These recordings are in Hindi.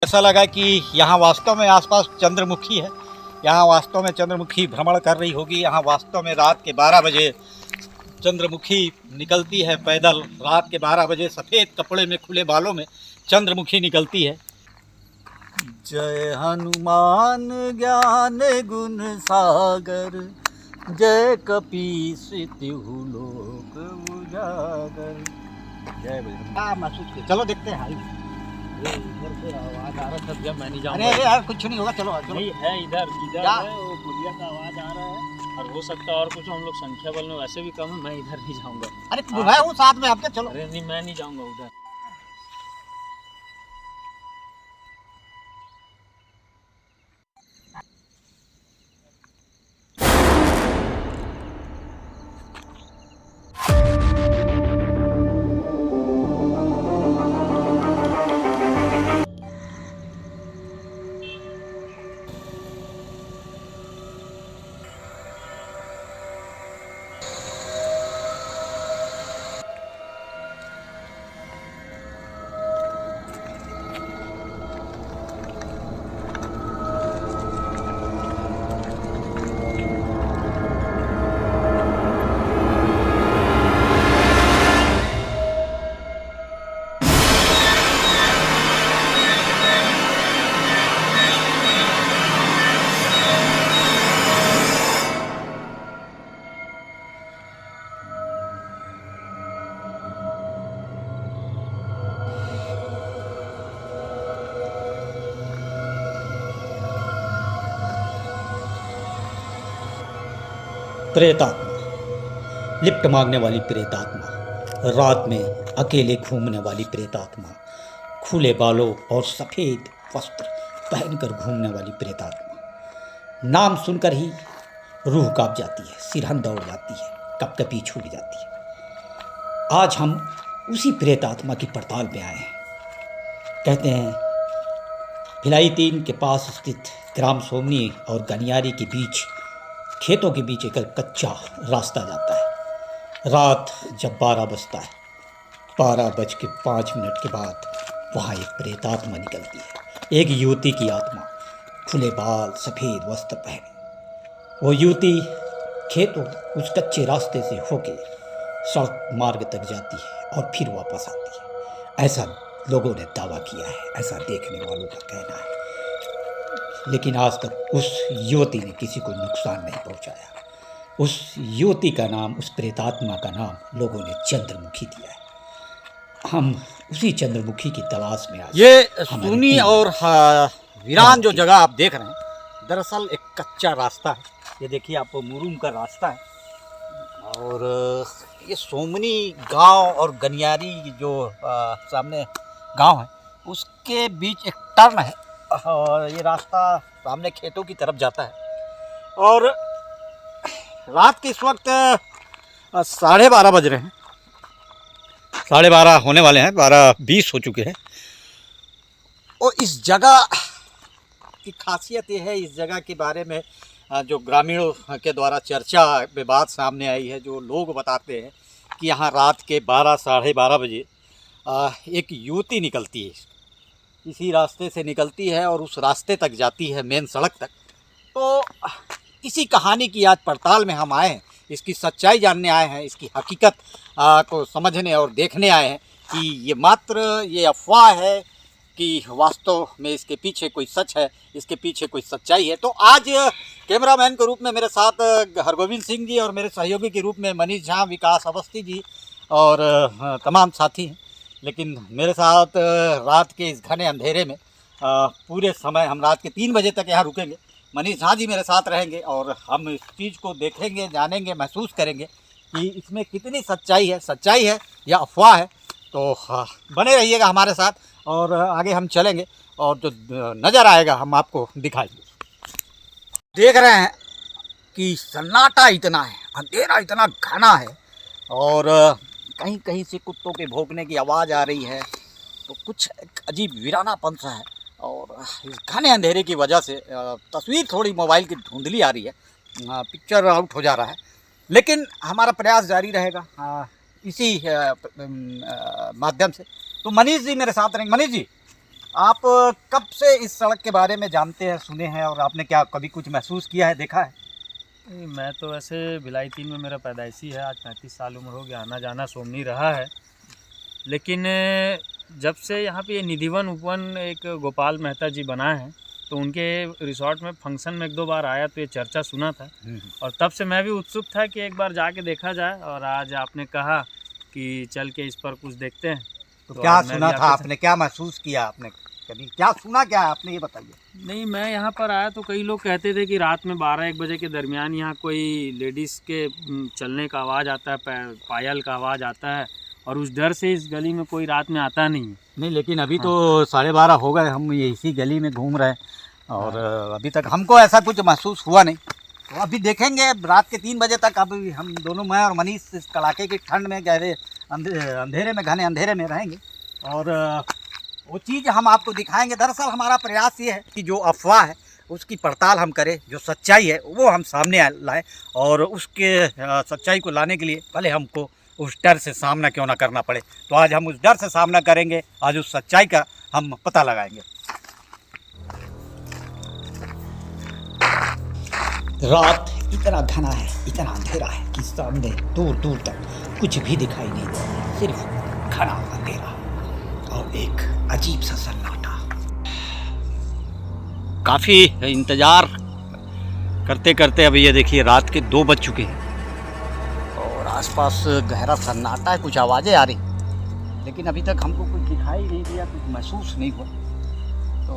ऐसा लगा कि यहाँ वास्तव में आसपास चंद्रमुखी है। यहाँ वास्तव में चंद्रमुखी भ्रमण कर रही होगी। यहाँ वास्तव में रात के 12 बजे चंद्रमुखी निकलती है पैदल। रात के 12 बजे सफ़ेद कपड़े में खुले बालों में चंद्रमुखी निकलती है। जय हनुमान ज्ञान गुण सागर, जय कपीस तिहु लोक उजागर। जय बजरंग। महसूस किया, चलो देखते हैं। इधर से आवाज आ रहा है, जब मैं नहीं जाऊंगा। अरे यार कुछ नहीं होगा, चलो चलो। नहीं है, इधर है, वो गुड़िया का आवाज आ रहा है और हो सकता है और कुछ। हम लोग संख्या बल में वैसे भी कम है, मैं इधर नहीं जाऊंगा। अरे मैं हूँ साथ में आपके, चलो। अरे नहीं, मैं नहीं जाऊंगा उधर। प्रेतात्मा, लिफ्ट मांगने वाली प्रेतात्मा, रात में अकेले घूमने वाली प्रेतात्मा, खुले बालों और सफ़ेद वस्त्र पहनकर घूमने वाली प्रेतात्मा। नाम सुनकर ही रूह कांप जाती है, सिरहन दौड़ जाती है, कपकपी छूट जाती है। आज हम उसी प्रेतात्मा की पड़ताल में आए हैं। कहते हैं भिलाई 3 के पास स्थित ग्राम सोमनी और गनियारी के बीच, खेतों के बीच एक कच्चा रास्ता जाता है। रात जब 12 बजता है, 12:05 के बाद वहाँ एक प्रेतात्मा निकलती है। एक युवती की आत्मा, खुले बाल, सफ़ेद वस्त्र पहने। वो युवती खेतों उस कच्चे रास्ते से होके सड़क मार्ग तक जाती है और फिर वापस आती है। ऐसा लोगों ने दावा किया है, ऐसा देखने वालों का कहना है। लेकिन आज तक उस युवती ने किसी को नुकसान नहीं पहुंचाया। उस युवती का नाम, उस प्रेतात्मा का नाम लोगों ने चंद्रमुखी दिया है। हम उसी चंद्रमुखी की तलाश में आज ये सुनी और वीरान जो जगह आप देख रहे हैं, दरअसल एक कच्चा रास्ता है। ये देखिए, आपको मुरुम का रास्ता है और ये सोमनी गांव और गनियारी जो सामने गांव है, उसके बीच एक टर्न है और ये रास्ता सामने खेतों की तरफ जाता है। और रात के इस वक्त 12:30 बज रहे हैं, 12:30 होने वाले हैं, 12:20 हो चुके हैं। और इस जगह की खासियत ये है, इस जगह के बारे में जो ग्रामीणों के द्वारा चर्चा में बात सामने आई है, जो लोग बताते हैं कि यहाँ रात के 12, 12:30 बजे एक युवती निकलती है। इसी रास्ते से निकलती है और उस रास्ते तक जाती है, मेन सड़क तक। तो इसी कहानी की आज पड़ताल में हम आए हैं, इसकी सच्चाई जानने आए हैं, इसकी हकीकत को समझने और देखने आए हैं कि ये मात्र ये अफवाह है कि वास्तव में इसके पीछे कोई सच है, इसके पीछे कोई सच्चाई है। तो आज कैमरामैन के रूप में मेरे साथ हरगोविंद सिंह जी और मेरे सहयोगी के रूप में मनीष झा, विकास अवस्थी जी और तमाम साथी हैं। लेकिन मेरे साथ रात के इस घने अंधेरे में पूरे समय, हम रात के 3 बजे तक यहाँ रुकेंगे। मनीष झा जी मेरे साथ रहेंगे और हम इस चीज़ को देखेंगे, जानेंगे, महसूस करेंगे कि इसमें कितनी सच्चाई है या अफवाह है। तो बने रहिएगा हमारे साथ और आगे हम चलेंगे और जो नज़र आएगा हम आपको दिखाएंगे। देख रहे हैं कि सन्नाटा इतना है, अंधेरा इतना घना है और कहीं कहीं से कुत्तों के भौंकने की आवाज़ आ रही है। तो कुछ अजीब वीरानापन सा है और इस घने अंधेरे की वजह से तस्वीर थोड़ी मोबाइल की धुंधली आ रही है, पिक्चर आउट हो जा रहा है। लेकिन हमारा प्रयास जारी रहेगा इसी माध्यम से। तो मनीष जी मेरे साथ रहेंगे। मनीष जी, आप कब से इस सड़क के बारे में जानते हैं, सुने हैं, और आपने क्या कभी कुछ महसूस किया है, देखा है? नहीं, मैं तो वैसे भिलाई 3 में मेरा पैदाइशी है। आज 35 साल उम्र हो गया, आना जाना सोमनी रहा है। लेकिन जब से यहाँ पे ये निधिवन उपवन एक गोपाल मेहता जी बना है, तो उनके रिसोर्ट में फंक्शन में 1-2 बार आया तो ये चर्चा सुना था। और तब से मैं भी उत्सुक था कि एक बार जाके देखा जाए, और आज आपने कहा कि चल के इस पर कुछ देखते हैं। तो क्या सुना था आपने, क्या महसूस किया आपने, कभी क्या सुना, क्या है आपने ये बताइए। नहीं, मैं यहाँ पर आया तो कई लोग कहते थे कि रात में 12-1 बजे के दरमियान यहाँ कोई लेडीज़ के चलने का आवाज़ आता है, पायल का आवाज़ आता है, और उस डर से इस गली में कोई रात में आता नहीं है। नहीं, लेकिन अभी तो 12:30 हो गए, हम ये इसी गली में घूम रहे हैं, और अभी तक हमको ऐसा कुछ महसूस हुआ नहीं। तो अभी देखेंगे रात के 3 बजे तक। अभी हम दोनों, मैं और मनीष, इस कड़ाके की ठंड में, गहरे अंधेरे में, घने अंधेरे में रहेंगे, और वो चीज़ हम आपको दिखाएंगे। दरअसल हमारा प्रयास ये है कि जो अफवाह है उसकी पड़ताल हम करें, जो सच्चाई है वो हम सामने लाएं, और उसके सच्चाई को लाने के लिए पहले हमको उस डर से सामना क्यों ना करना पड़े। तो आज हम उस डर से सामना करेंगे, आज उस सच्चाई का हम पता लगाएंगे। रात इतना घना है, इतना अंधेरा है कि सामने दूर दूर तक कुछ भी दिखाई नहीं दे, सिर्फ घना अंधेरा और एक अजीब सा सन्नाटा। काफ़ी इंतज़ार करते करते अभी ये देखिए रात के 2 बज चुके हैं, और आसपास गहरा सन्नाटा है, कुछ आवाज़ें आ रही, लेकिन अभी तक हमको कुछ दिखाई नहीं दिया, कुछ महसूस नहीं हुआ। तो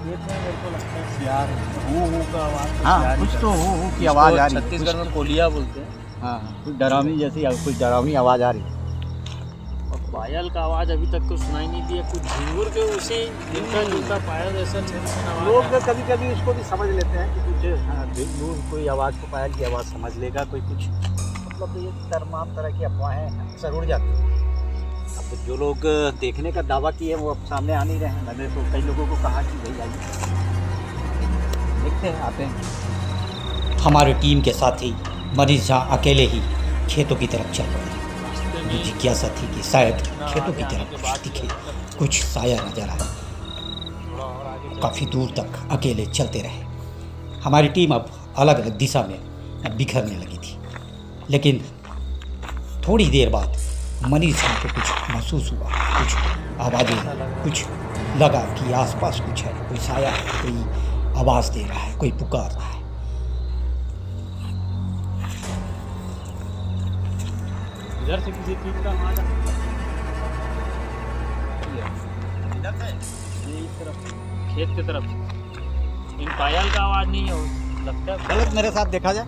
खेत में मेरे को लगता है सियार हू का आवाज़, हाँ, कुछ तो हू की आवाज़ आ रही है। छत्तीसगढ़ में कोलिया बोलते हैं। हाँ, कुछ डरावनी जैसी, कुछ डरावनी आवाज़ आ रही है। और पायल का आवाज़ अभी तक तो सुनाई नहीं दिया, कुछ झिंगुर के उसी मिलता जुलता पायल जैसा लोग कभी कभी इसको भी समझ लेते हैं कि कुछ कोई आवाज़ को पायल की आवाज़ समझ लेगा, कोई कुछ, मतलब ये तमाम तरह की अफवाहें अक्सर उड़ जाती हैं। अब जो लोग देखने का दावा किए वो अब सामने आ नहीं रहे हैं। मैंने तो कई लोगों को कहा कि भाई आइए देखते हैं, आते हैं। हमारी टीम के साथी मनीष झा अकेले ही खेतों की तरफ चल पड़े। जिज्ञासा थी कि शायद खेतों की तरफ कुछ दिखे, कुछ साया नजर आए। काफ़ी दूर तक अकेले चलते रहे। हमारी टीम अब अलग अलग दिशा में बिखरने लगी थी, लेकिन थोड़ी देर बाद मनीष झा को कुछ महसूस हुआ, कुछ आवाज़ें, कुछ लगा कि आसपास कुछ है, कोई साया है, कोई आवाज़ दे रहा है, कोई पुकार रहा है। इधर से किसी चीज का आवाज इस तरफ, खेत की तरफ, इन पायल का आवाज नहीं है, लगता है गलत मेरे साथ देखा जाए।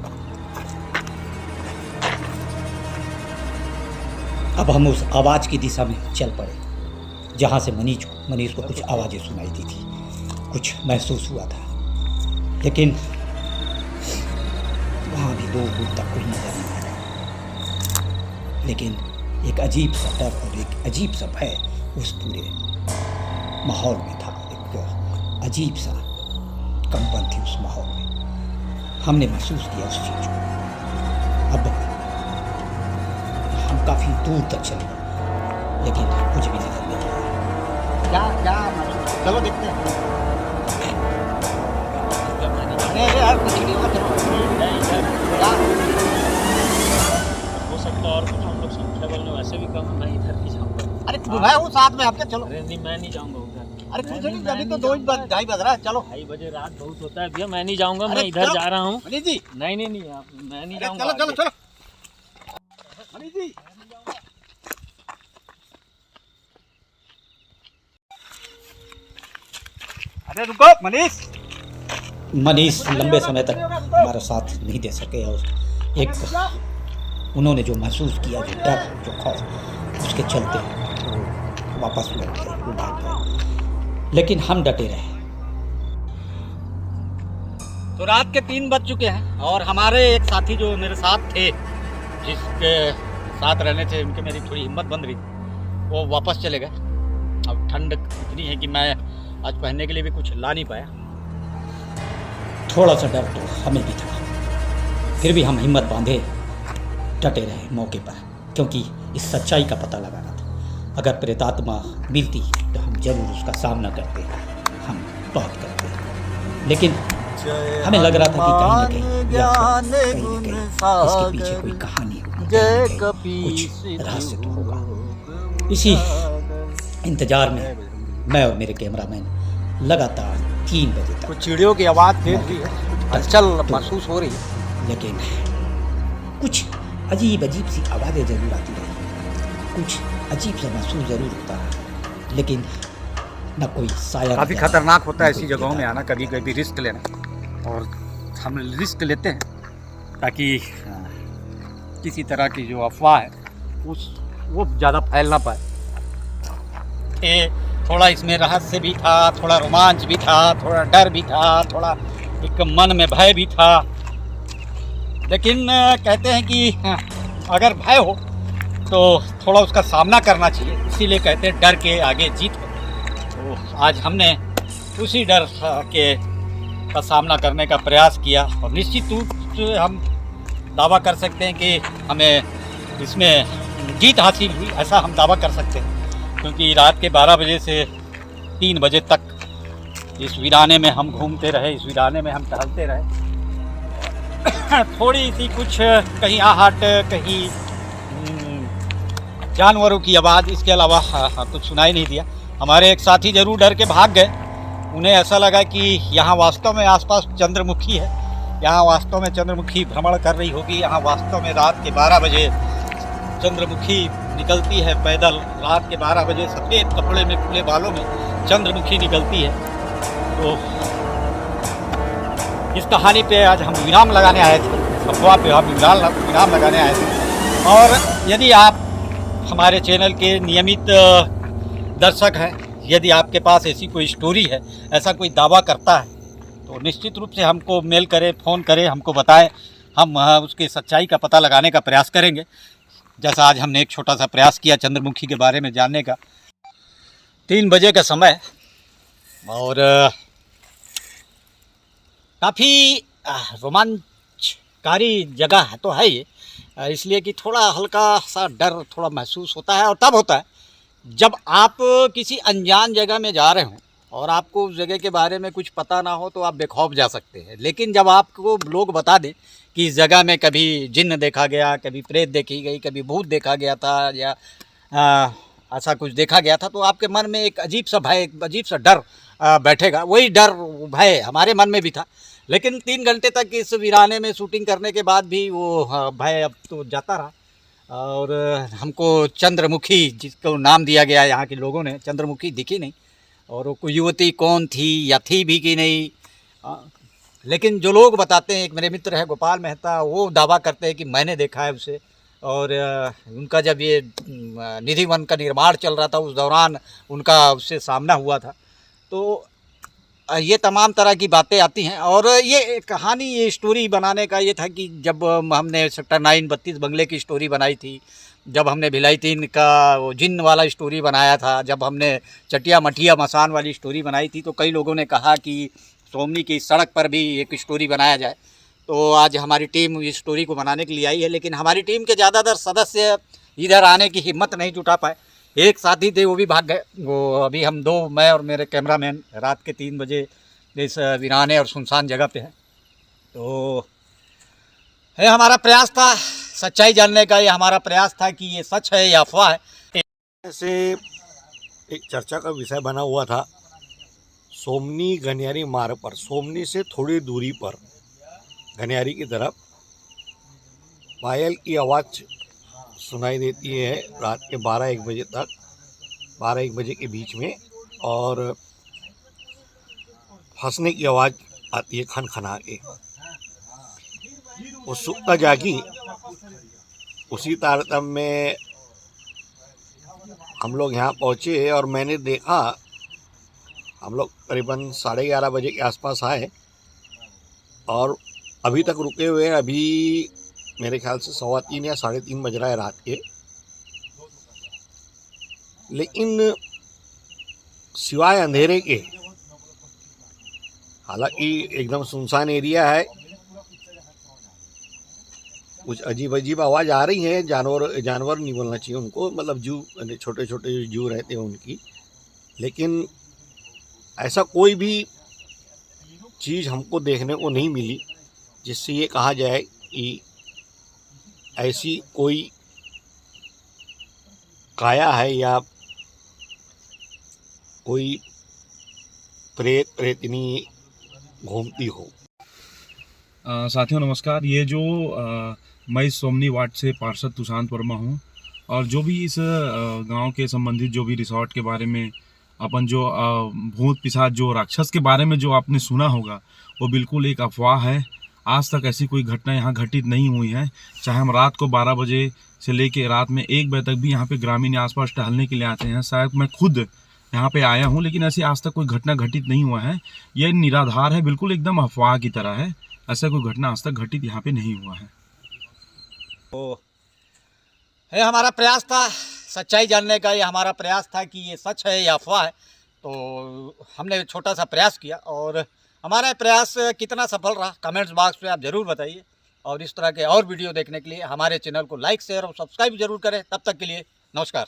अब हम उस आवाज़ की दिशा में चल पड़े जहाँ से मनीष को कुछ आवाज़ें सुनाई दी थी, कुछ महसूस हुआ था, लेकिन वहाँ भी दूर दूर तक कोई नजर नहीं आ रहा। लेकिन एक अजीब सा डर और एक अजीब सा भय उस पूरे माहौल में था। एक अजीब सा कंपन थी उस माहौल में। हमने महसूस किया उस चीज़ को। अब हम काफ़ी दूर तक चले, लेकिन कुछ भी नजर नहीं आया। क्या चलो देखते हैं। अरे यार कुछ नहीं हुआ, हो सकता और कुछ, हम लोग संख्या बल में वैसे भी कम है, मैं इधर ही जाऊँगा। अरे मैं हूँ साथ में आपके, चलो। अरे नहीं, मैं नहीं जाऊँगा उधर। अरे कुछ नहीं, अभी तो 2:30 बज रहा है, चलो। 2:30 बजे रात बहुत होता है भैया, मैं नहीं जाऊँगा, मैं अरे इधर चलो। जा रहा हूँ। मनीष जी, नहीं नहीं नहीं, आप, मैं नहीं जाऊँगा। चलो चलो चलो मनीष जी। अरे रुको मनीष लंबे समय तक हमारा साथ नहीं दे सके, और एक उन्होंने जो महसूस किया, जो डर, जो खौफ, उसके चलते वो वापस लौट गए, वो भाग गए। लेकिन हम डटे रहे। तो रात के 3 बज चुके हैं, और हमारे एक साथी जो मेरे साथ थे, जिसके साथ रहने से उनके मेरी थोड़ी हिम्मत बंद रही, वो वापस चले गए। अब ठंड इतनी है कि मैं आज पहनने के लिए भी कुछ ला नहीं पाया। थोड़ा सा डर तो हमें भी था, फिर भी हम हिम्मत बांधे डटे रहे मौके पर, क्योंकि इस सच्चाई का पता लगाना था। अगर प्रेतात्मा मिलती तो हम ज़रूर उसका सामना करते हैं, हम बहुत करते हैं। लेकिन हमें लग रहा था कि कहीं न कहीं इसके पीछे कोई कहानी होगी, कुछ रहस्य तो होगा। इसी इंतज़ार में मैं और मेरे कैमरामैन लगातार 3 बजे तक कुछ चिड़ियों की आवाज़ तेज भी है, हलचल महसूस हो रही है, लेकिन कुछ अजीब अजीब सी आवाज़ें ज़रूर आती रही, कुछ अजीब सा महसूस ज़रूर होता है, लेकिन न कोई साया। काफ़ी खतरनाक होता है ऐसी जगहों में आना, कभी कभी रिस्क लेना, और हम रिस्क लेते हैं ताकि किसी तरह की जो अफवाह है वो ज़्यादा फैल ना पाए। थोड़ा इसमें रहस्य भी था, थोड़ा रोमांच भी था, थोड़ा डर भी था, थोड़ा एक मन में भय भी था। लेकिन कहते हैं कि अगर भय हो तो थोड़ा उसका सामना करना चाहिए, इसीलिए कहते हैं डर के आगे जीत हो। तो आज हमने उसी डर का सामना करने का प्रयास किया, और निश्चित रूप से हम दावा कर सकते हैं कि हमें इसमें जीत हासिल हुई, ऐसा हम दावा कर सकते हैं। क्योंकि रात के 12 बजे से 3 बजे तक इस वीराने में हम घूमते रहे, इस वीराने में हम टहलते रहे। थोड़ी सी कुछ कहीं आहट, कहीं जानवरों की आवाज़, इसके अलावा कुछ सुनाई नहीं दिया। हमारे एक साथी ज़रूर डर के भाग गए, उन्हें ऐसा लगा कि यहाँ वास्तव में आसपास चंद्रमुखी है, यहाँ वास्तव में चंद्रमुखी भ्रमण कर रही होगी, यहाँ वास्तव में रात के 12 बजे चंद्रमुखी निकलती है पैदल, रात के 12 बजे सफ़ेद कपड़े में, खुले बालों में चंद्रमुखी निकलती है। तो इस कहानी पे आज हम विराम लगाने आए थे, अफवाह पे हम विराम लगाने आए थे। और यदि आप हमारे चैनल के नियमित दर्शक हैं, यदि आपके पास ऐसी कोई स्टोरी है, ऐसा कोई दावा करता है, तो निश्चित रूप से हमको मेल करें, फ़ोन करें, हमको बताएं, हम उसकी सच्चाई का पता लगाने का प्रयास करेंगे। जैसा आज हमने एक छोटा सा प्रयास किया चंद्रमुखी के बारे में जानने का। 3 बजे का समय, और काफ़ी रोमांचकारी जगह है तो है ये, इसलिए कि थोड़ा हल्का सा डर थोड़ा महसूस होता है, और तब होता है जब आप किसी अनजान जगह में जा रहे हो और आपको उस जगह के बारे में कुछ पता ना हो, तो आप बेखौफ जा सकते हैं। लेकिन जब आपको लोग बता दें कि इस जगह में कभी जिन्न देखा गया, कभी प्रेत देखी गई, कभी भूत देखा गया था, या ऐसा कुछ देखा गया था, तो आपके मन में एक अजीब सा भय, एक अजीब सा डर बैठेगा। वही डर, भय हमारे मन में भी था। लेकिन 3 घंटे तक इस वीराने में शूटिंग करने के बाद भी वो भय अब तो जाता रहा, और हमको चंद्रमुखी, जिसको नाम दिया गया यहाँ के लोगों ने, चंद्रमुखी दिखी नहीं, और वो कोई युवती कौन थी या थी भी कि नहीं। लेकिन जो लोग बताते हैं, एक मेरे मित्र है गोपाल मेहता, वो दावा करते हैं कि मैंने देखा है उसे, और उनका जब ये निधि वन का निर्माण चल रहा था उस दौरान उनका उससे सामना हुआ था। तो ये तमाम तरह की बातें आती हैं। और ये कहानी, ये स्टोरी बनाने का ये था कि जब हमने सेक्टर 9 32 बंगले की स्टोरी बनाई थी, जब हमने भिलाई 3 का वो जिन्न वाला स्टोरी बनाया था, जब हमने चटिया मठिया मसान वाली स्टोरी बनाई थी, तो कई लोगों ने कहा कि सोमनी की सड़क पर भी एक स्टोरी बनाया जाए। तो आज हमारी टीम इस स्टोरी को बनाने के लिए आई है, लेकिन हमारी टीम के ज़्यादातर सदस्य इधर आने की हिम्मत नहीं जुटा पाए। एक साथी थे, वो भी भाग गए। वो अभी हम 2, मैं और मेरे कैमरामैन रात के 3 बजे इस वीराने और सुनसान जगह पे हैं। तो ये हमारा प्रयास था सच्चाई जानने का, ये हमारा प्रयास था कि ये सच है या अफवाह है। ऐसे एक चर्चा का विषय बना हुआ था सोमनी गनियारी मार्ग पर, सोमनी से थोड़ी दूरी पर गनियारी की तरफ पायल की आवाज़ सुनाई देती है रात के 12-1 बजे तक, 12-1 बजे के बीच में, और फंसने की आवाज़ आती है खनखना के। उत्सुकता जागी, उसी तारतम्य में हम लोग यहाँ पहुँचे और मैंने देखा, हम लोग करीबन 11:30 बजे के आसपास आए और अभी तक रुके हुए हैं। अभी मेरे ख्याल से 3:15 या 3:30 बज रहा है रात के। लेकिन सिवाय अंधेरे के, हालांकि एकदम सुनसान एरिया है, कुछ अजीब अजीब आवाज़ आ रही है। जानवर नहीं बोलना चाहिए उनको, मतलब जू, छोटे छोटे जू रहते हैं उनकी, लेकिन ऐसा कोई भी चीज़ हमको देखने को नहीं मिली जिससे ये कहा जाए कि ऐसी कोई काया है या कोई प्रेत प्रेतनी घूमती हो। साथियों नमस्कार। ये जो मैं इस सोमनी वार्ड से पार्षद तुषांत वर्मा हूँ और जो भी इस गांव के संबंधित जो भी रिसोर्ट के बारे में अपन जो भूत पिशाच जो राक्षस के बारे में जो आपने सुना होगा वो बिल्कुल एक अफवाह है। आज तक ऐसी कोई घटना यहाँ घटित नहीं हुई है। चाहे हम रात को 12 बजे से लेके रात में 1 बजे तक भी यहाँ पे ग्रामीण आसपास टहलने के लिए आते हैं। शायद मैं खुद यहाँ पे आया हूँ, लेकिन ऐसी आज तक कोई घटना घटित नहीं हुआ है। यह निराधार है, बिल्कुल एकदम अफवाह की तरह है। ऐसा कोई घटना आज तक घटित यहाँ पे नहीं हुआ है। तो ये हमारा प्रयास था सच्चाई जानने का, ये हमारा प्रयास था कि ये सच है या अफवाह है। तो हमने छोटा सा प्रयास किया और हमारा प्रयास कितना सफल रहा कमेंट्स बॉक्स में आप ज़रूर बताइए। और इस तरह के और वीडियो देखने के लिए हमारे चैनल को लाइक शेयर और सब्सक्राइब जरूर करें। तब तक के लिए नमस्कार।